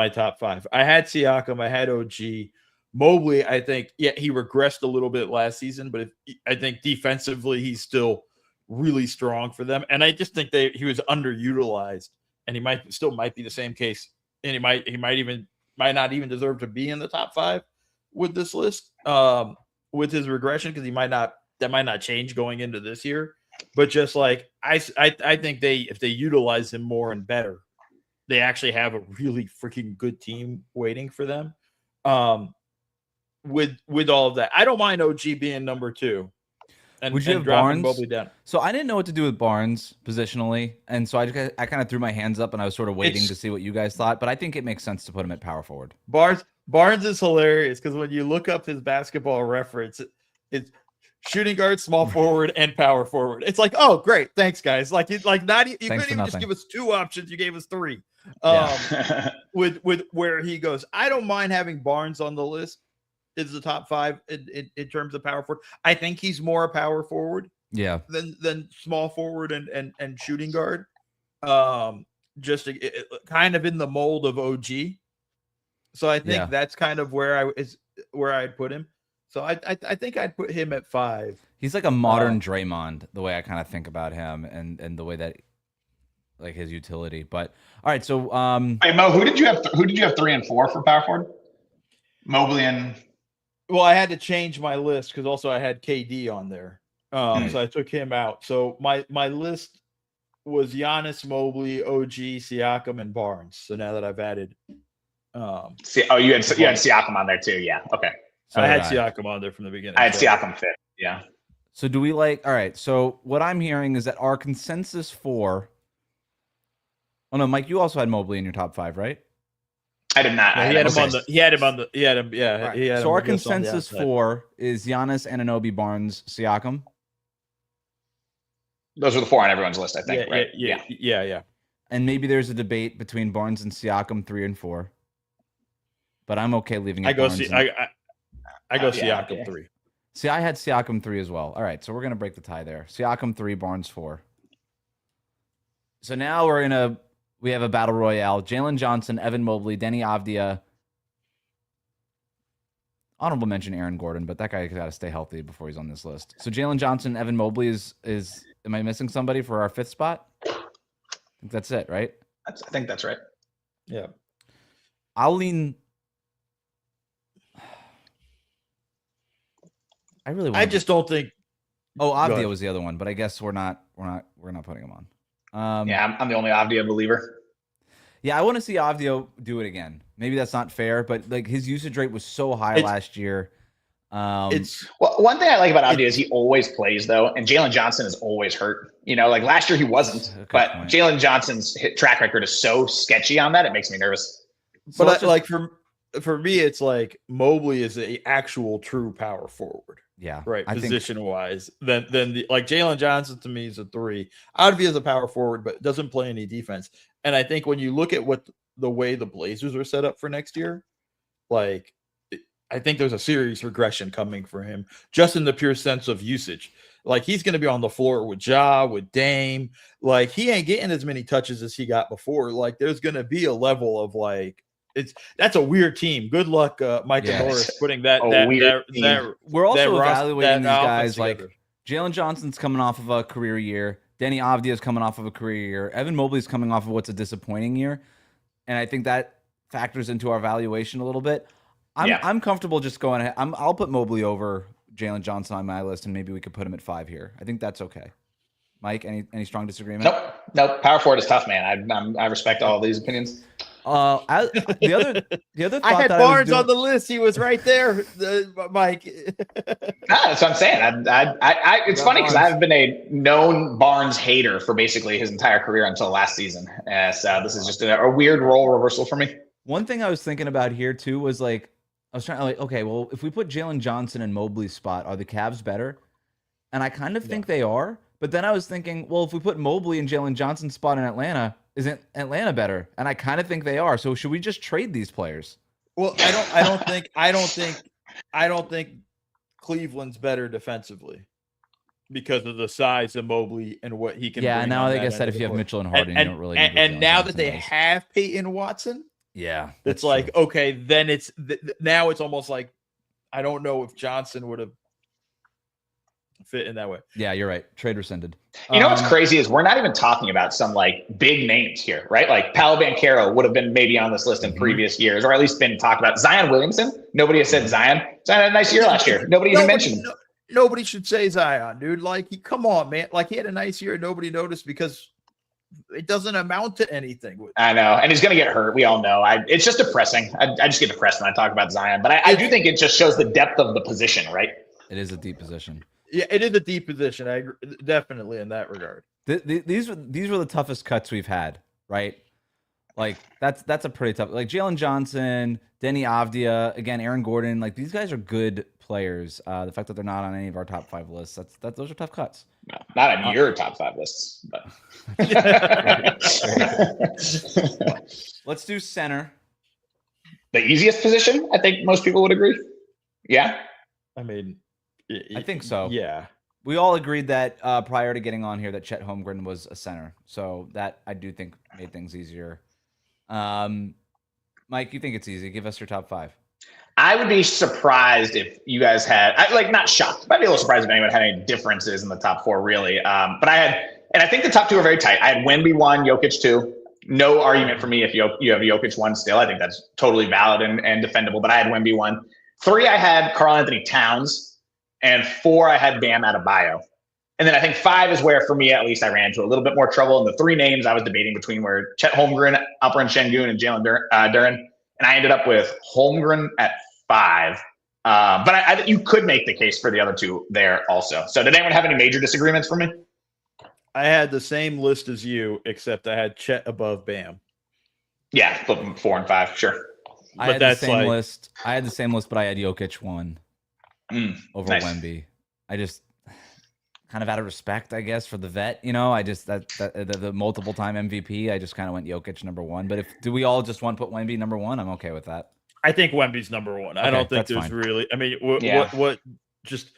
top 5. I had Siakam, I had OG. Mobley, I think, he regressed a little bit last season, but I think defensively he's still really strong for them. And I just think he was underutilized, and he might be the same case. And he might not even deserve to be in the top 5 with this list, with his regression, because that might not change going into this year. But just like I think if they utilize him more and better, they actually have a really freaking good team waiting for them. With all of that, I don't mind OG being number 2. And would you have dropping Barnes? Mobley down. So I didn't know what to do with Barnes positionally, and so I kind of threw my hands up, and I was sort of waiting to see what you guys thought. But I think it makes sense to put him at power forward. Barnes is hilarious because when you look up his basketball reference, it's shooting guard, small forward, and power forward. It's like, oh, great, thanks, guys. Like you couldn't even just give us 2 options. You gave us 3. With where he goes, I don't mind having Barnes on the list. Is the top 5 in terms of power forward. I think he's more a power forward, than small forward and shooting guard. Just kind of in the mold of OG. So I think that's kind of where I'd put him. So I think I'd put him at 5. He's like a modern Draymond, the way I kind of think about him, and the way that like his utility. But all right, so hey Mo, who did you have 3 and 4 for power forward? Mobley and. Well, I had to change my list because also I had KD on there. So I took him out. So my list was Giannis, Mobley, OG, Siakam, and Barnes. So now that I've added you had Siakam on there too. Yeah. Okay. So I had Siakam on there from the beginning. I had Siakam 5th. Yeah. So do we all right. So what I'm hearing is that our consensus for no, Mike, you also had Mobley in your top 5, right? I did not. So our consensus 4 is Giannis, Anunoby, Barnes, Siakam. Those are the 4 on everyone's list, I think, right? Yeah. And maybe there's a debate between Barnes and Siakam 3 and 4. But I'm okay leaving it. I go Siakam 3. See, I had Siakam 3 as well. All right, so we're gonna break the tie there. Siakam 3, Barnes 4. So now we have a battle royale. Jalen Johnson, Evan Mobley, Denny Avdia. Honorable mention Aaron Gordon, but that guy got to stay healthy before he's on this list. So Jalen Johnson, Evan Mobley is. Am I missing somebody for our 5th spot? I think that's it, right? I think that's right. Yeah. I'll lean. I just don't think. Oh, Avdia was the other one, but I guess we're not putting him on. I'm the only Avdia believer. Yeah, I want to see Avdia do it again. Maybe that's not fair, but like his usage rate was so high last year. One thing I like about Avdia is he always plays though, and Jalen Johnson is always hurt. You know, like last year he wasn't, but Jalen Johnson's track record is so sketchy on that it makes me nervous. But for me, it's like Mobley is an actual true power forward. Yeah. Right. Position wise. Then like Jalen Johnson to me is a 3. Obviously as a power forward, but doesn't play any defense. And I think when you look at what the way the Blazers are set up for next year, like I think there's a serious regression coming for him, just in the pure sense of usage. Like he's going to be on the floor with Ja, with Dame. Like he ain't getting as many touches as he got before. Like there's going to be a level of like, that's a weird team. Good luck, Mike and Norris, putting that. We're also evaluating these guys together. like Jalen Johnson's coming off of a career year. Denny Avdia's coming off of a career year. Evan Mobley's coming off of what's a disappointing year, and I think that factors into our valuation a little bit. I'm comfortable just going ahead. I'll put Mobley over Jalen Johnson on my list, and maybe we could put him at 5 here. I think that's okay. Mike, any strong disagreement? Nope. Power forward is tough, man. I respect all of these opinions. The other I had Barnes on the list. He was right there, Mike. That's what I'm saying. It's funny because I've been a known Barnes hater for basically his entire career until last season. So this is just a weird role reversal for me. One thing I was thinking about here too was like, I was trying to like, okay, well, if we put Jalen Johnson in Mobley's spot, are the Cavs better? And I kind of think they are. But then I was thinking, well, if we put Mobley in Jalen Johnson's spot in Atlanta, isn't Atlanta better? And I kind of think they are. So should we just trade these players? Well, I don't think Cleveland's better defensively because of the size of Mobley and what he can. Yeah, bring now on like I said, if you have Mitchell and Harden, you don't really. And now that they have Peyton Watson, yeah, it's like true. Okay, then it's now it's almost like I don't know if Johnson would have fit in that way. Yeah, you're right. Trade rescinded. You know what's crazy is we're not even talking about some like big names here, right? Like Paolo Banchero would have been maybe on this list in previous years, or at least been talked about. Zion Williamson. Nobody has said Zion. Zion had a nice year last year. Nobody even mentioned him. Nobody should say Zion, dude. Like, come on, man. Like he had a nice year and nobody noticed because it doesn't amount to anything. I know. And he's going to get hurt. We all know. It's just depressing. I just get depressed when I talk about Zion, but I do think it just shows the depth of the position, right? It is a deep position. Yeah, it is a deep position. I agree, definitely in that regard. These were the toughest cuts we've had, right? Like that's a pretty tough. Like Jalen Johnson, Denny Avdia, again, Aaron Gordon. Like these guys are good players. The fact that they're not on any of our top 5 lists, those are tough cuts. No, not on your top 5 lists, but let's do center. The easiest position, I think most people would agree. Yeah, I mean. I think so. Yeah. We all agreed that prior to getting on here that Chet Holmgren was a center. So that I do think made things easier. Mike, you think it's easy. Give us your top 5. I would be surprised if you guys had, not shocked, but I'd be a little surprised if anyone had any differences in the top 4 really. But I think the top 2 are very tight. I had Wemby 1, Jokic 2. No argument for me if you have Jokic 1 still. I think that's totally valid and defendable, but I had Wemby 1. 3, I had Karl Anthony Towns. And 4, I had Bam Adebayo. And then I think 5 is where, for me at least, I ran into a little bit more trouble. And the 3 names I was debating between were Chet Holmgren, Alperen Şengün, and Jalen Duren. And I ended up with Holmgren at 5. But you could make the case for the other 2 there also. So did anyone have any major disagreements for me? I had the same list as you, except I had Chet above Bam. Yeah, 4 and 5, sure. I had the same list, but I had Jokic 1. Over nice. Wemby. I just kind of out of respect, I guess, for the vet, I just the multiple time MVP, I just kind of went Jokic number 1. But do we all just want to put Wemby number 1? I'm okay with that. I think Wemby's number 1. I don't think there's fine. Really. I mean, what just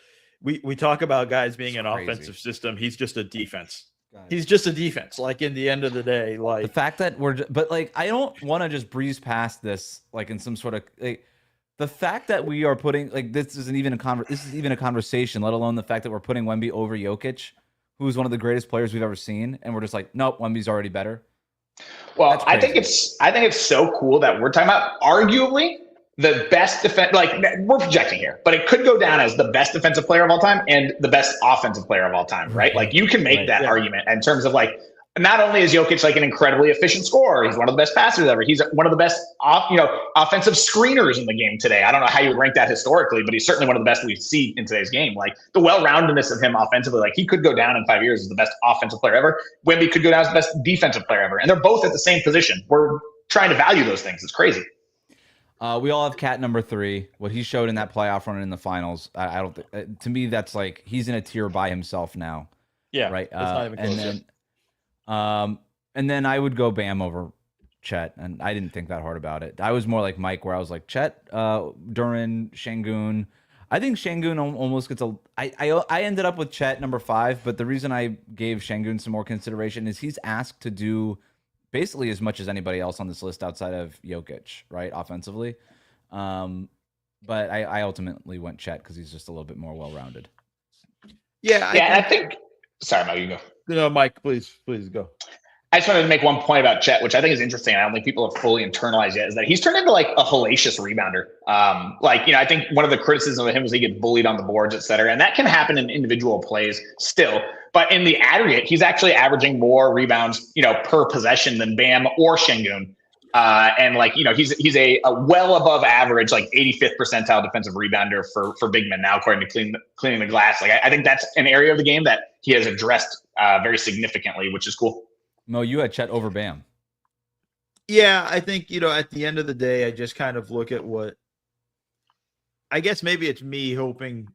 we talk about guys being an offensive system. He's just a defense. He's just a defense. Like in the end of the day, like the fact that I don't want to just breeze past this, like in some sort of the fact that we are putting this isn't even a conversation, let alone the fact that we're putting Wemby over Jokic, who's one of the greatest players we've ever seen, and we're just like, nope, Wemby's already better. Well, I think it's so cool that we're talking about arguably the best defense. Like we're projecting here, but it could go down as the best defensive player of all time and the best offensive player of all time, right? Like you can make that argument in terms of like. Not only is Jokic like an incredibly efficient scorer, he's one of the best passers ever. He's one of the best, offensive screeners in the game today. I don't know how you would rank that historically, but he's certainly one of the best we see in today's game. Like the well-roundedness of him offensively, like he could go down in 5 years as the best offensive player ever. Wemby could go down as the best defensive player ever, and they're both at the same position. We're trying to value those things. It's crazy. We all have Cat number 3. What he showed in that playoff run and in the finals, I don't think. To me, that's like he's in a tier by himself now. Yeah, right. That's not even close. And then I would go Bam over Chet, and I didn't think that hard about it. I was more like Mike, where I was like Chet, Duran, Şengün. I think Şengün almost gets a. I ended up with Chet number 5, but the reason I gave Şengün some more consideration is he's asked to do basically as much as anybody else on this list outside of Jokic, right, offensively. But I ultimately went Chet because he's just a little bit more well-rounded. Yeah, I think. Sorry, Mo, you go. No, Mike, please go. I just wanted to make one point about Chet, which I think is interesting. I don't think people have fully internalized yet, is that he's turned into like a hellacious rebounder. I think one of the criticisms of him is he gets bullied on the boards, et cetera. And that can happen in individual plays still. But in the aggregate, he's actually averaging more rebounds, per possession than Bam or Şengün. He's a well above average, like 85th percentile defensive rebounder for big men now, according to cleaning the glass. Like I think that's an area of the game that he has addressed very significantly, which is cool. Mo, you had Chet over Bam. Yeah, I think, at the end of the day, I just kind of look at what, I guess maybe it's me hoping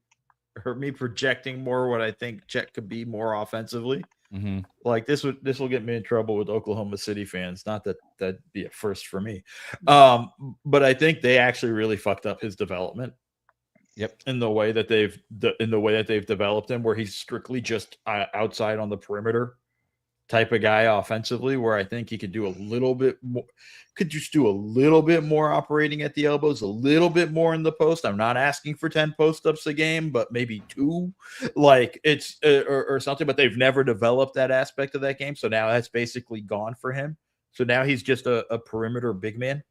or me projecting more what I think Chet could be more offensively. Mm-hmm. Like this will get me in trouble with Oklahoma City fans. Not that that'd be a first for me. But I think they actually really fucked up his development. Yep. In the way that they've developed him, where he's strictly just outside on the perimeter type of guy offensively, where I think he could do a little bit more, operating at the elbows, a little bit more in the post. I'm not asking for 10 post-ups a game, but maybe 2, like it's or something, but they've never developed that aspect of that game. So now that's basically gone for him. So now he's just a perimeter big man.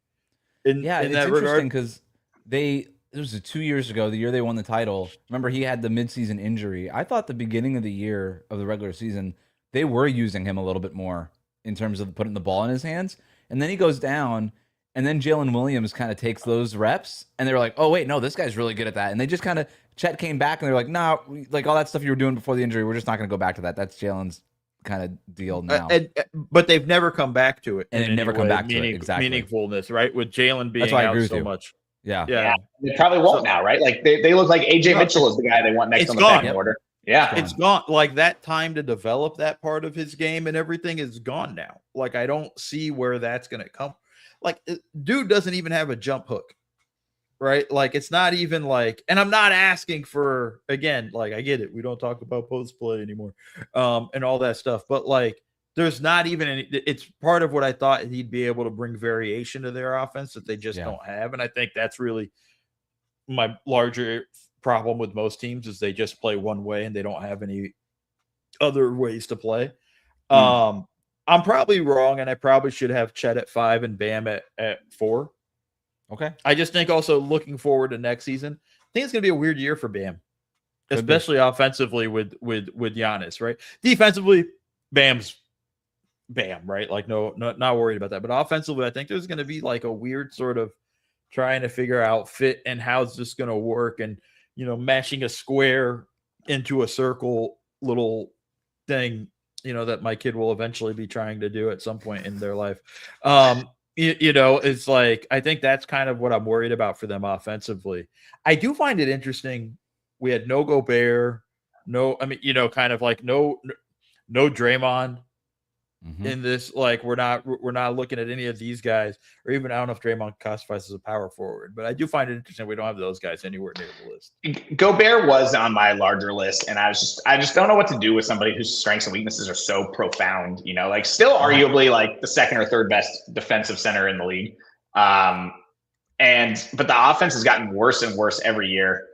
In it's that interesting because it was 2 years ago, the year they won the title. Remember, he had the midseason injury. I thought the beginning of the year of the regular season, they were using him a little bit more in terms of putting the ball in his hands. And then he goes down, and then Jalen Williams kind of takes those reps, and they're like, oh, wait, no, this guy's really good at that. And they just kind of, Chet came back, and they're like, no, like all that stuff you were doing before the injury, we're just not going to go back to that. That's Jalen's kind of deal now. But they've never come back to it. And they've never come back to it, exactly. Meaningfulness, right? With Jalen being out so much. Yeah. They probably won't now, right? Like they look like AJ Mitchell is the guy they want next on the pecking order. Yeah, it's gone. Like that time to develop that part of his game and everything is gone now. Like I don't see where that's going to come. Like dude doesn't even have a jump hook, right? Like it's not even like, and I'm not asking for, again, like I get it. We don't talk about post play anymore, and all that stuff. But like, there's not even any. It's part of what I thought he'd be able to bring variation to their offense that they just don't have, and I think that's really my larger problem with most teams is they just play one way and they don't have any other ways to play. I'm probably wrong, and I probably should have Chet at 5 and Bam at 4. Okay. I just think also looking forward to next season, I think it's going to be a weird year for Bam, especially offensively with Giannis, right? Defensively, Bam's Bam, right? Like not worried about that. But offensively, I think there's going to be like a weird sort of trying to figure out fit and how's this going to work, and mashing a square into a circle little thing, that my kid will eventually be trying to do at some point in their life. It's like, I think that's kind of what I'm worried about for them offensively. I do find it interesting. We had no Gobert, kind of like no Draymond in this. Like we're not looking at any of these guys, or even I don't know if Draymond classifies as a power forward, but I do find it interesting we don't have those guys anywhere near the list. Gobert was on my larger list, and I just don't know what to do with somebody whose strengths and weaknesses are so profound. Like still arguably like the second or third best defensive center in the league, but the offense has gotten worse and worse every year.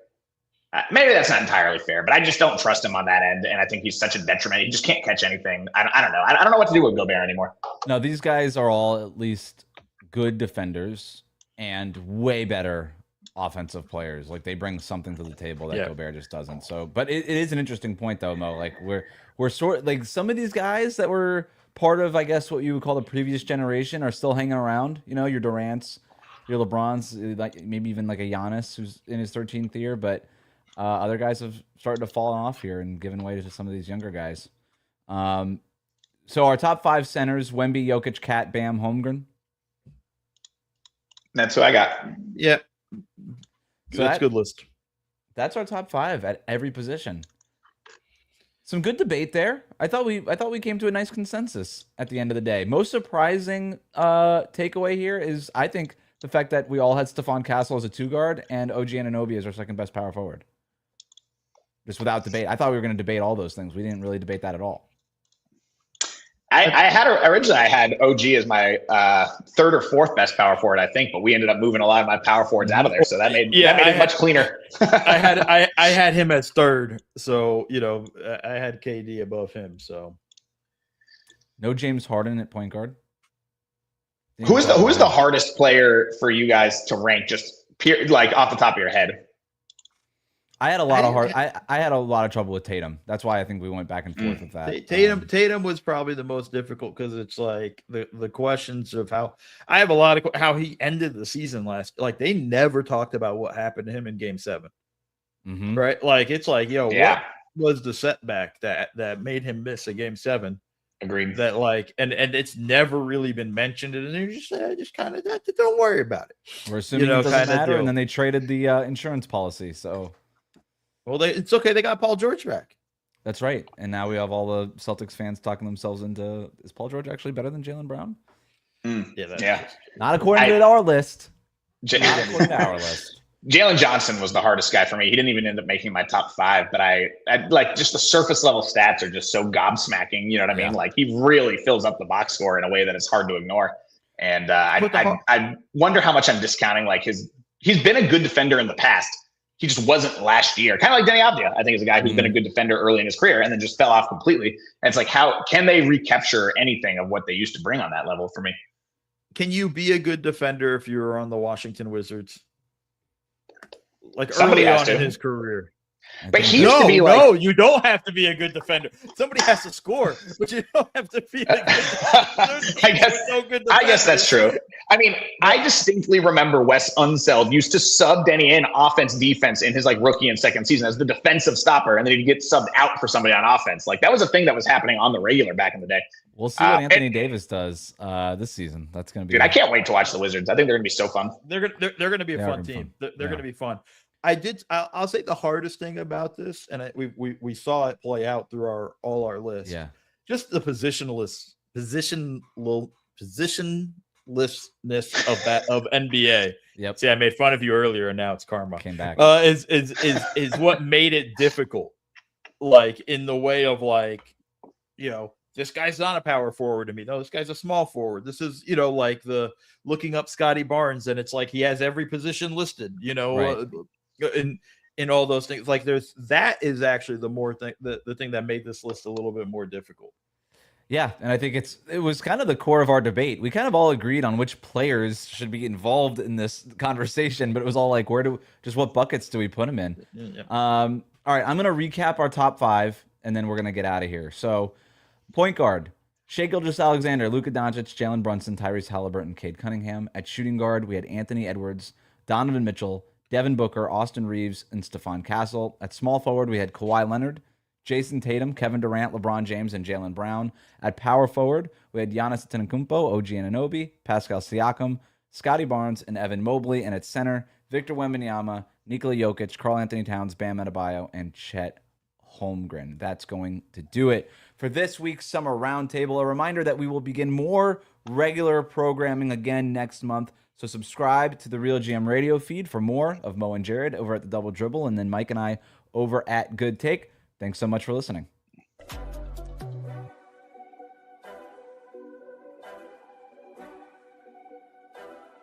Maybe that's not entirely fair, but I just don't trust him on that end, and I think he's such a detriment. He just can't catch anything. I don't know. I don't know what to do with Gobert anymore. No, these guys are all at least good defenders and way better offensive players. Like they bring something to the table that Gobert just doesn't. So, but it is an interesting point though, Mo. Like we're sort like some of these guys that were part of, I guess, what you would call the previous generation are still hanging around. Your Durant's, your LeBron's, like maybe even like a Giannis who's in his 13th year, but. Other guys have started to fall off here and given way to some of these younger guys. So our top 5 centers: Wemby, Jokic, Cat, Bam, Holmgren. That's what I got. Yeah. So That's a good list. That's our top 5 at every position. Some good debate there. I thought we came to a nice consensus at the end of the day. Most surprising takeaway here is, I think, the fact that we all had Stephon Castle as a 2-guard and OG Anunoby as our second best power forward. Just without debate. I thought we were going to debate all those things. We didn't really debate that at all. Originally I had OG as my third or fourth best power forward, I think, but we ended up moving a lot of my power forwards out of there, so that made it much cleaner. I had him as third, so I had KD above him. So no James Harden at point guard. Who's the hardest player for you guys to rank, just like off the top of your head? I had a lot I had a lot of trouble with Tatum. That's why I think we went back and forth with that. Tatum was probably the most difficult because it's like the questions of how I have a lot of how he ended the season like they never talked about what happened to him in Game 7, right? Like it's like what was the setback that made him miss a Game 7? Agreed. That like and it's never really been mentioned, and they just kind of don't worry about it. We're assuming it doesn't matter, and then they traded the insurance policy, so. Well, it's okay. They got Paul George back. That's right. And now we have all the Celtics fans talking themselves into, is Paul George actually better than Jaylen Brown? Yeah. Not according to our list. Not according to our list. Jalen Johnson was the hardest guy for me. He didn't even end up making my top 5, but I like just the surface level stats are just so gobsmacking. You know what I mean? Like he really fills up the box score in a way that it's hard to ignore. And I wonder how much I'm discounting like he's been a good defender in the past. He just wasn't last year. Kind of like Denny Avdia, I think, is a guy who's been a good defender early in his career and then just fell off completely. And it's like, how can they recapture anything of what they used to bring on that level for me? Can you be a good defender if you were on the Washington Wizards? Like Somebody early on in his career. But he used to be like, no, you don't have to be a good defender. Somebody has to score, but you don't have to be a good defender. I guess that's true. I mean, I distinctly remember Wes Unseld used to sub Denny in offense, defense in his like rookie and second season as the defensive stopper, and then he'd get subbed out for somebody on offense. Like that was a thing that was happening on the regular back in the day. We'll see what Anthony Davis does this season. That's going to be. Dude, I can't wait to watch the Wizards. I think they're going to be so fun. They're going to be a fun team. They're going to be fun. I'll say the hardest thing about this, and we saw it play out through all our lists. Yeah, just the positionlessness of NBA. Yep. See, I made fun of you earlier, and now it's karma. Came back. Is what made it difficult. Like in the way of like, this guy's not a power forward to me. No, this guy's a small forward. This is, like the looking up Scotty Barnes, and it's like he has every position listed. Right. In all those things, like that is actually the thing that made this list a little bit more difficult. Yeah, and I think it was kind of the core of our debate. We kind of all agreed on which players should be involved in this conversation, but it was all like, what buckets do we put them in? Yeah. All right, I'm gonna recap our top 5, and then we're gonna get out of here. So, point guard: Shai Gilgeous-Alexander, Luka Doncic, Jalen Brunson, Tyrese Halliburton, Cade Cunningham. At shooting guard, we had Anthony Edwards, Donovan Mitchell, Devin Booker, Austin Reeves, and Stephon Castle. At small forward, we had Kawhi Leonard, Jason Tatum, Kevin Durant, LeBron James, and Jaylen Brown. At power forward, we had Giannis Antetokounmpo, OG Anunoby, Pascal Siakam, Scotty Barnes, and Evan Mobley. And at center, Victor Wembanyama, Nikola Jokic, Karl-Anthony Towns, Bam Adebayo, and Chet Holmgren. That's going to do it for this week's Summer Roundtable. A reminder that we will begin more regular programming again next month. So subscribe to the RealGM Radio feed for more of Mo and Jared over at the Double Dribble, and then Mike and I over at Good Take. Thanks so much for listening.